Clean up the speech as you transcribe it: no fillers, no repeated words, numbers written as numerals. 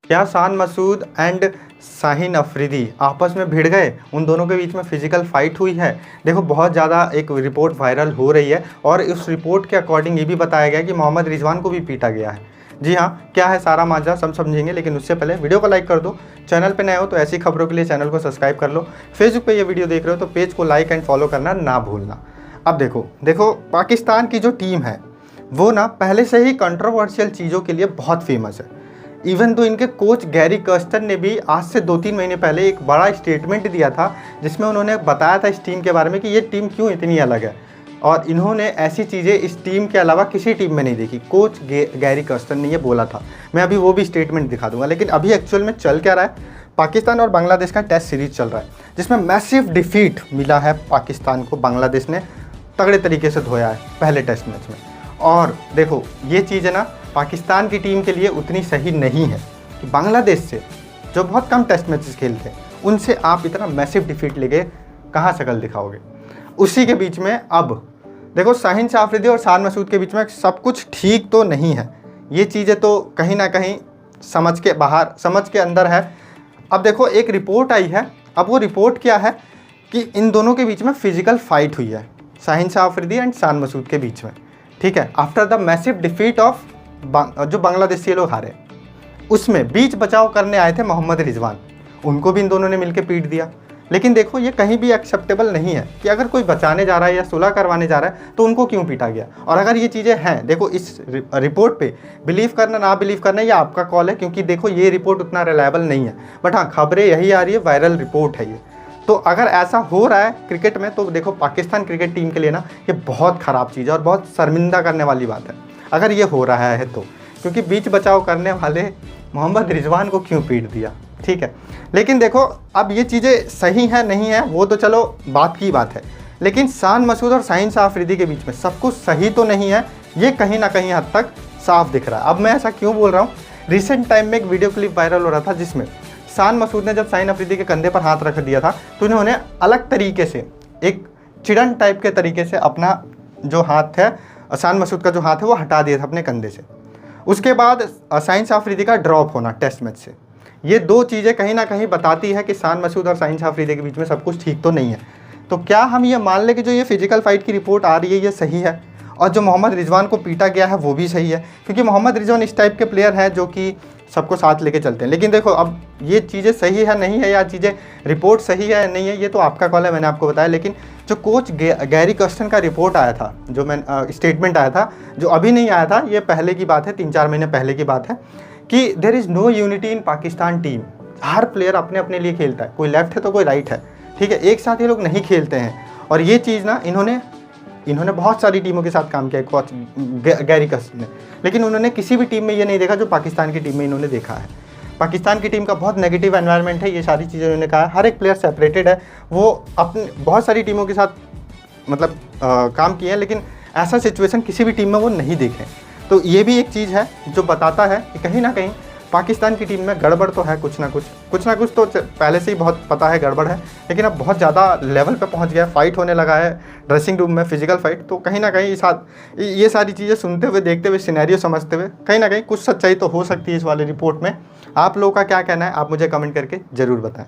क्या शान मसूद एंड शाहीन अफरीदी आपस में भिड़ गए? उन दोनों के बीच में फिजिकल फाइट हुई है। देखो बहुत ज़्यादा एक रिपोर्ट वायरल हो रही है और उस रिपोर्ट के अकॉर्डिंग ये भी बताया गया कि मोहम्मद रिजवान को भी पीटा गया है। जी हाँ, क्या है सारा माजरा सब समझेंगे, लेकिन उससे पहले वीडियो को लाइक कर दो। चैनल पे नए हो तो ऐसी खबरों के लिए चैनल को सब्सक्राइब कर लो। फेसबुक पे ये वीडियो देख रहे हो तो पेज को लाइक एंड फॉलो करना ना भूलना। अब देखो पाकिस्तान की जो टीम है वो ना पहले से ही कंट्रोवर्शियल चीज़ों के लिए बहुत फेमस है। इवन तो इनके कोच गैरी कर्स्टन ने भी आज से 2-3 महीने पहले एक बड़ा स्टेटमेंट दिया था जिसमें उन्होंने बताया था इस टीम के बारे में कि ये टीम क्यों इतनी अलग है, और इन्होंने ऐसी चीज़ें इस टीम के अलावा किसी टीम में नहीं देखी। कोच गैरी कर्स्टन ने ये बोला था। मैं अभी वो भी स्टेटमेंट दिखा दूंगा। लेकिन अभी एक्चुअल में चल क्या रहा है, पाकिस्तान और बांग्लादेश का टेस्ट सीरीज चल रहा है जिसमें मैसिव डिफीट मिला है पाकिस्तान को। बांग्लादेश ने तगड़े तरीके से धोया है पहले टेस्ट मैच में। और देखो ये चीज़ है ना पाकिस्तान की टीम के लिए उतनी सही नहीं है कि बांग्लादेश से जो बहुत कम टेस्ट मैचेस खेलते हैं उनसे आप इतना मैसिव डिफीट लेके कहाँ शक्ल दिखाओगे। उसी के बीच में अब देखो शाहीन शाह अफरीदी और शान मसूद के बीच में सब कुछ ठीक तो नहीं है। ये चीज़ें तो कहीं ना कहीं समझ के बाहर समझ के अंदर है। अब देखो एक रिपोर्ट आई है। अब वो रिपोर्ट क्या है कि इन दोनों के बीच में फिजिकल फाइट हुई है, शाहीन शाह अफरीदी एंड शान मसूद के बीच में। ठीक है, after the massive defeat of जो बांग्लादेशी लोग हारे, उसमें बीच बचाव करने आए थे मोहम्मद रिजवान, उनको भी इन दोनों ने मिलकर पीट दिया। लेकिन देखो ये कहीं भी एक्सेप्टेबल नहीं है कि अगर कोई बचाने जा रहा है या सुलह करवाने जा रहा है तो उनको क्यों पीटा गया। और अगर ये चीज़ें हैं, देखो इस रिपोर्ट पे बिलीव करना ना बिलीव करना ये आपका कॉल है, क्योंकि देखो ये रिपोर्ट उतना रिलायबल नहीं है। बट हाँ, खबरें यही आ रही है, वायरल रिपोर्ट है ये। तो अगर ऐसा हो रहा है क्रिकेट में तो देखो पाकिस्तान क्रिकेट टीम के लिए ना ये बहुत ख़राब चीज़ है और बहुत शर्मिंदा करने वाली बात है अगर ये हो रहा है तो। क्योंकि बीच बचाव करने वाले मोहम्मद रिजवान को क्यों पीट दिया, ठीक है। लेकिन देखो अब ये चीज़ें सही है नहीं है वो तो चलो बात की बात है, लेकिन शान मसूद और शाहीन शाह अफरीदी के बीच में सब कुछ सही तो नहीं है, ये कहीं ना कहीं हद तक साफ दिख रहा है। अब मैं ऐसा क्यों बोल रहा हूँ, रिसेंट टाइम में एक वीडियो क्लिप वायरल हो रहा था जिसमें शान मसूद ने जब शाहीन अफरीदी के कंधे पर हाथ रख दिया था तो इन्होंने अलग तरीके से एक चिड़न टाइप के तरीके से अपना जो हाथ है, शान मसूद का जो हाथ है वो हटा दिया था अपने कंधे से। उसके बाद शाहीन शाह अफरीदी का ड्रॉप होना टेस्ट मैच से, ये दो चीज़ें कहीं ना कहीं बताती है कि शान मसूद और शाहीन शाह अफरीदी के बीच में सब कुछ ठीक तो नहीं है। तो क्या हम ये मान लें कि जो ये फिजिकल फाइट की रिपोर्ट आ रही है ये सही है और जो मोहम्मद रिजवान को पीटा गया है वो भी सही है? क्योंकि मोहम्मद रिजवान इस टाइप के प्लेयर हैं जो कि सबको साथ लेके चलते हैं। लेकिन देखो अब ये चीज़ें सही है नहीं है या चीज़ें रिपोर्ट सही है नहीं है ये तो आपका कॉल है, मैंने आपको बताया। लेकिन जो कोच गैरी कर्स्टन का रिपोर्ट आया था, जो मैं स्टेटमेंट आया था, जो अभी नहीं आया था, ये पहले की बात है, 3-4 महीने पहले की बात है, कि there is no unity in Pakistan team. हर प्लेयर अपने अपने लिए खेलता है, कोई लेफ्ट है तो कोई राइट है, ठीक है, एक साथ ये लोग नहीं खेलते हैं। और ये चीज़ ना इन्होंने बहुत सारी टीमों के साथ काम किया है कोच गैरी कर्स्टन ने, लेकिन उन्होंने किसी भी टीम में ये नहीं देखा जो पाकिस्तान की टीम में इन्होंने देखा है। पाकिस्तान की टीम का बहुत नेगेटिव एनवायरनमेंट है, ये सारी चीज़ें उन्होंने कहा है। हर एक प्लेयर सेपरेटेड है, वो अपने बहुत सारी टीमों के साथ मतलब काम किए हैं, लेकिन ऐसा सिचुएशन किसी भी टीम में वो नहीं देखे। तो ये भी एक चीज़ है जो बताता है कि कहीं ना कहीं पाकिस्तान की टीम में गड़बड़ तो है, कुछ ना कुछ तो पहले से ही बहुत पता है गड़बड़ है, लेकिन अब बहुत ज़्यादा लेवल पे पहुंच गया, फाइट होने लगा है ड्रेसिंग रूम में, फिजिकल फाइट। तो कहीं ना कहीं ये सारी चीज़ें सुनते हुए, देखते हुए, सिनेरियो समझते हुए कहीं ना कहीं कुछ सच्चाई तो हो सकती है इस वाले रिपोर्ट में। आप लोगों का क्या कहना है आप मुझे कमेंट करके ज़रूर बताएं।